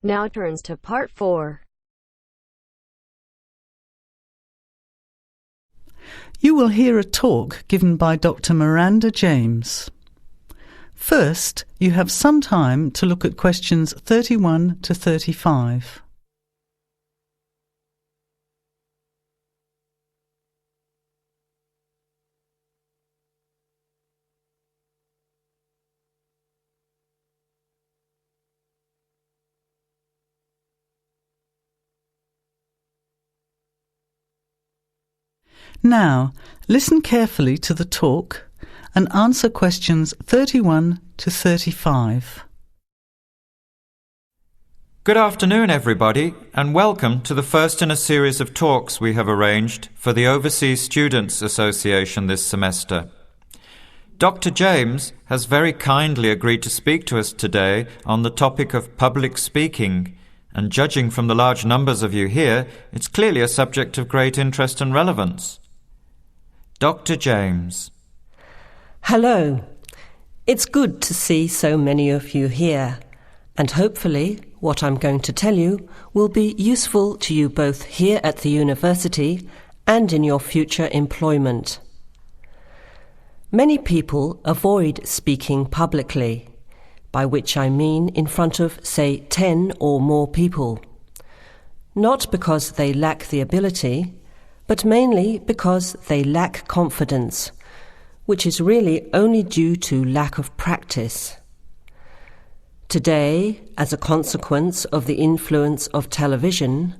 now turns to part 4. You will hear a talk given by Dr. Miranda James. First, you have some time to look at questions 31 to 35. Now, listen carefully to the talk and answer questions 31 to 35. Good afternoon, everybody, and welcome to the first in a series of talks we have arranged for the Overseas Students Association this semester. Dr. James has very kindly agreed to speak to us today on the topic of public speaking, and judging from the large numbers of you here, it's clearly a subject of great interest and relevance. Dr. James. Hello. It's good to see so many of you here, and hopefully what I'm going to tell you will be useful to you both here at the university and in your future employment. Many people avoid speaking publicly, by which I mean in front of, say, 10 or more people. Not because they lack the ability, but mainly because they lack confidence, which is really only due to lack of practice. Today, as a consequence of the influence of television,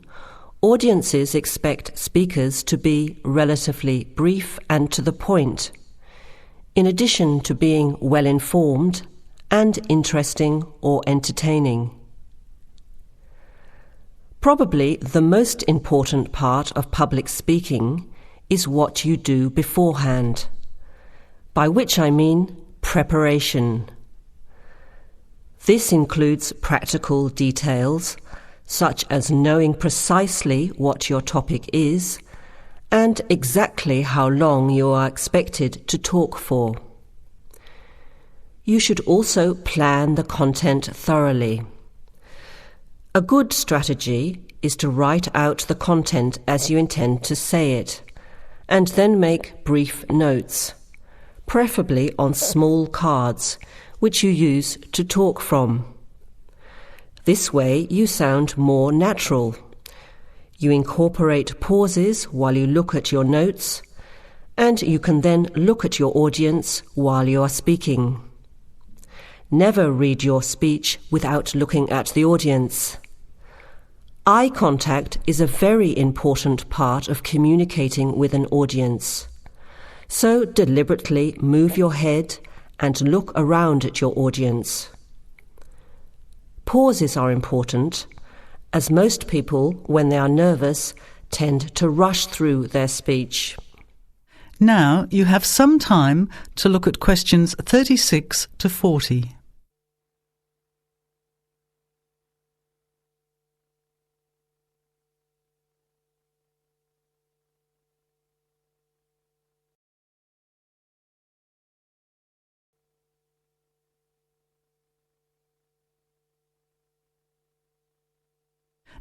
audiences expect speakers to be relatively brief and to the point, in addition to being well-informed and interesting or entertaining. Probably the most important part of public speaking is what you do beforehand, by which I mean preparation. This includes practical details, such as knowing precisely what your topic is and exactly how long you are expected to talk for. You should also plan the content thoroughly. A good strategy is to write out the content as you intend to say it, and then make brief notes, preferably on small cards, which you use to talk from. This way you sound more natural. You incorporate pauses while you look at your notes, and you can then look at your audience while you are speaking. Never read your speech without looking at the audience. Eye contact is a very important part of communicating with an audience. So deliberately move your head and look around at your audience. Pauses are important, as most people, when they are nervous, tend to rush through their speech. Now you have some time to look at questions 36 to 40.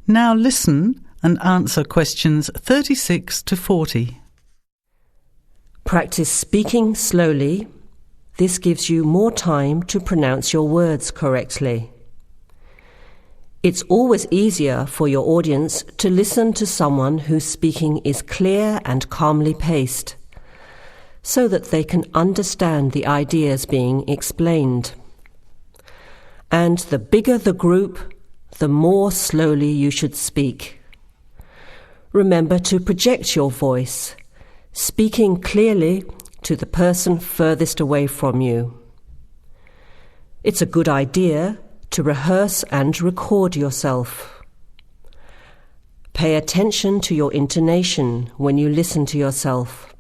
Now listen and answer questions 36 to 40. Practice speaking slowly. This gives you more time to pronounce your words correctly. It's always easier for your audience to listen to someone whose speaking is clear and calmly paced, so that they can understand the ideas being explained. And the bigger the group, the more slowly you should speak. Remember to project your voice, speaking clearly to the person furthest away from you. It's a good idea to rehearse and record yourself. Pay attention to your intonation when you listen to yourself.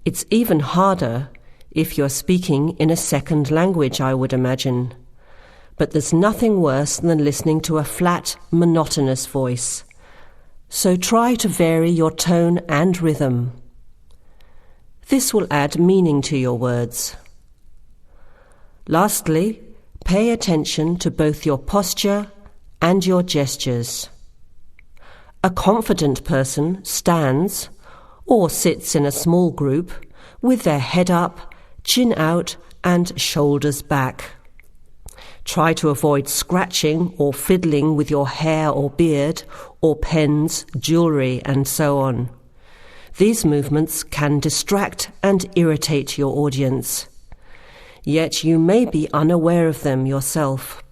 It's even harder if you're speaking in a second language, I would imagine. But there's nothing worse than listening to a flat, monotonous voice. So try to vary your tone and rhythm. This will add meaning to your words. Lastly, pay attention to both your posture and your gestures. A confident person stands or sits in a small group with their head up, chin out, and shoulders back. Try to avoid scratching or fiddling with your hair or beard, or pens, jewellery, and so on. These movements can distract and irritate your audience, yet you may be unaware of them yourself.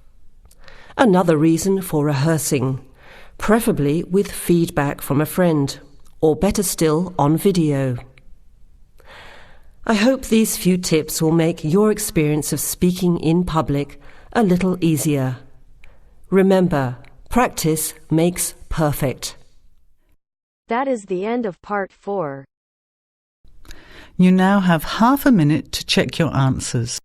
Another reason for rehearsing, preferably with feedback from a friend, or better still, on video. I hope these few tips will make your experience of speaking in public a little easier. Remember, practice makes perfect. That is the end of part 4. You now have half a minute to check your answers.